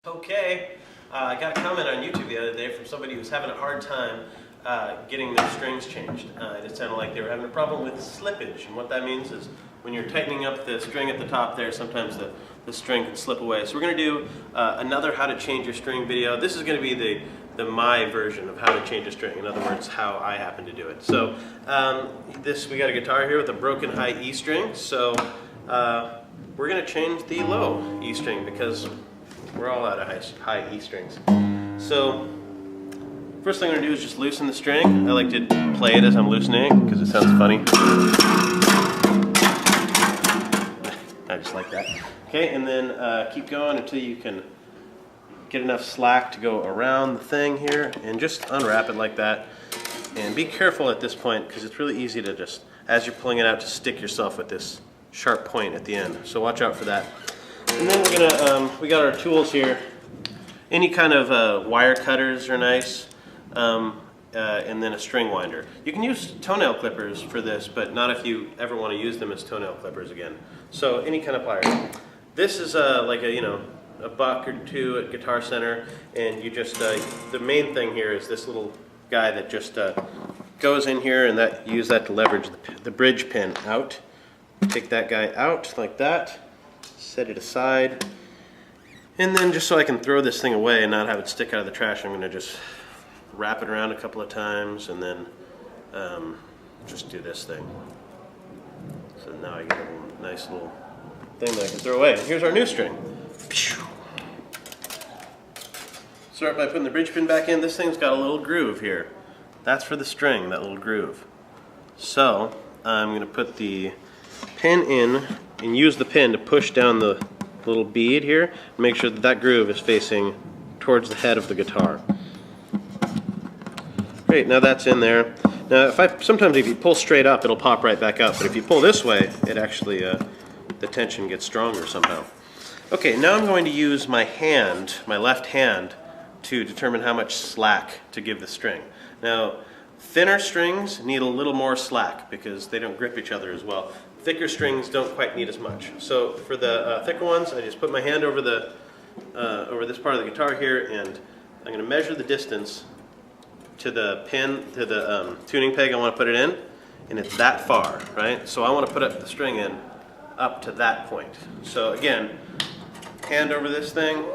Okay, I got a comment on YouTube the other day from somebody who was having a hard time getting their strings changed. It sounded like they were having a problem with slippage, and what that means is when you're tightening up the string at the top there, sometimes the string can slip away. So we're going to do another how to change your string video. This is going to be the my version of how to change a string. In other words, how I happen to do it. So we got a guitar here with a broken high E string. So we're going to change the low E string because we're all out of high E strings. So first thing I'm going to do is just loosen the string. I like to play it as I'm loosening it because it sounds funny. I just like that. Okay, and then keep going until you can get enough slack to go around the thing here, and just unwrap it like that. And be careful at this point because it's really easy to just, as you're pulling it out, to stick yourself with this sharp point at the end. So watch out for that. And then we're gonna, we got our tools here. Any kind of wire cutters are nice, and then a string winder. You can use toenail clippers for this, but not if you ever want to use them as toenail clippers again. So any kind of pliers. This is like a a $1 or $2 at Guitar Center, and you just the main thing here is this little guy that just goes in here, and that use that to leverage the bridge pin out. Take that guy out like that. Set it aside, and then just so I can throw this thing away and not have it stick out of the trash, I'm going to just wrap it around a couple of times and then just do this thing. So now I get a nice little thing that I can throw away. And here's our new string. Start by putting the bridge pin back in. This thing's got a little groove here. That's for the string, that little groove. So I'm going to put the pin in and use the pin to push down the little bead here and make sure that that groove is facing towards the head of the guitar. Great, now that's in there. Now sometimes if you pull straight up it'll pop right back up, but if you pull this way it actually, the tension gets stronger somehow. Okay, now I'm going to use my hand, my left hand, to determine how much slack to give the string. Now thinner strings need a little more slack because they don't grip each other as well. Thicker strings don't quite need as much. So for the thicker ones, I just put my hand over over this part of the guitar here, and I'm going to measure the distance to the pin, to the tuning peg I want to put it in, and it's that far, right? So I want to put the string in up to that point. So again, hand over this thing,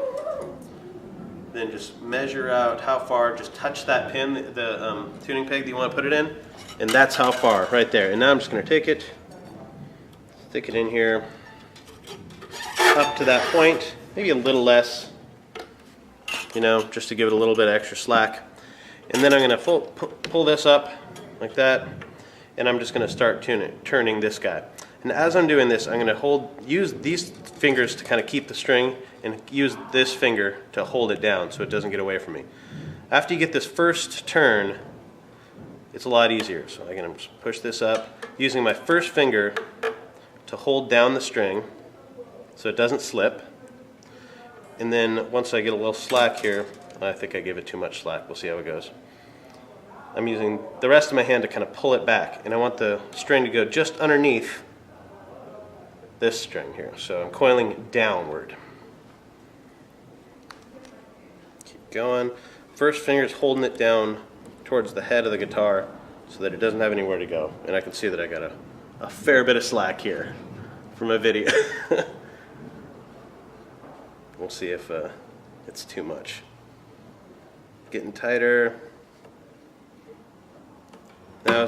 then just measure out how far, just touch that pin, the tuning peg that you want to put it in, and that's how far, right there. And now I'm just going to take it, stick it in here, up to that point, maybe a little less, just to give it a little bit of extra slack. And then I'm going to pull this up like that, and I'm just going to start turning this guy. And as I'm doing this, I'm going to use these fingers to kind of keep the string, and use this finger to hold it down so it doesn't get away from me. After you get this first turn, it's a lot easier. So I'm going to push this up, using my first finger to hold down the string so it doesn't slip. And then once I get a little slack here, I think I give it too much slack. We'll see how it goes. I'm using the rest of my hand to kind of pull it back, and I want the string to go just underneath this string here. So I'm coiling downward. Keep going. First finger's holding it down towards the head of the guitar so that it doesn't have anywhere to go. And I can see that I got a fair bit of slack here from my video. We'll see if it's too much. Getting tighter. Now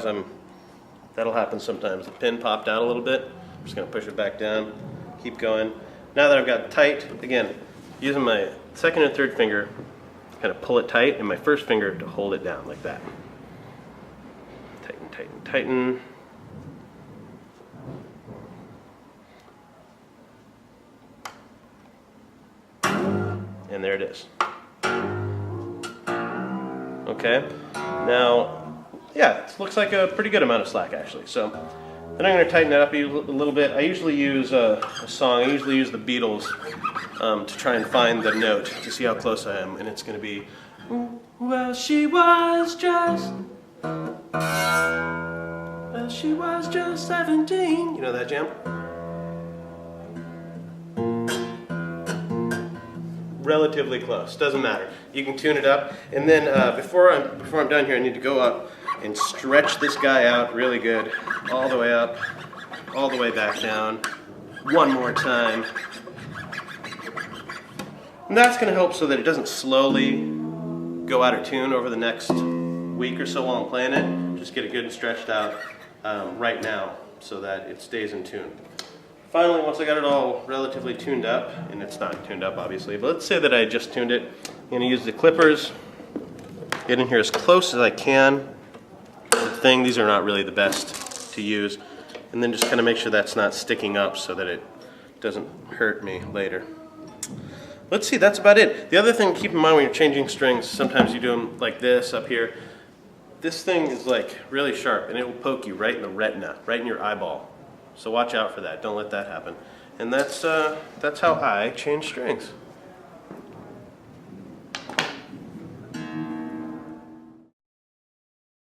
that'll happen sometimes. The pin popped out a little bit. I'm just going to push it back down. Keep going. Now that I've got it tight, again, using my second and third finger, kind of pull it tight, and my first finger to hold it down like that. Tighten, tighten, tighten. And there it is. Okay, now, yeah, it looks like a pretty good amount of slack actually. So then I'm going to tighten it up a little bit. I usually use a song. I usually use the Beatles to try and find the note to see how close I am, and it's going to be, well, she was just 17. You know that jam? relatively close. Doesn't matter. You can tune it up, and then before I'm done here, I need to go up and stretch this guy out really good, all the way up, all the way back down. One more time. And that's going to help so that it doesn't slowly go out of tune over the next week or so while I'm playing it. Just get it good and stretched out right now so that it stays in tune. Finally, once I got it all relatively tuned up, and it's not tuned up obviously, but let's say that I just tuned it, I'm going to use the clippers, get in here as close as I can. These are not really the best to use, and then just kind of make sure that's not sticking up so that it doesn't hurt me later. Let's see, that's about it. The other thing to keep in mind when you're changing strings, sometimes you do them like this up here. This thing is like really sharp, and it will poke you right in the retina, right in your eyeball. So watch out for that. Don't let that happen. And that's how I change strings.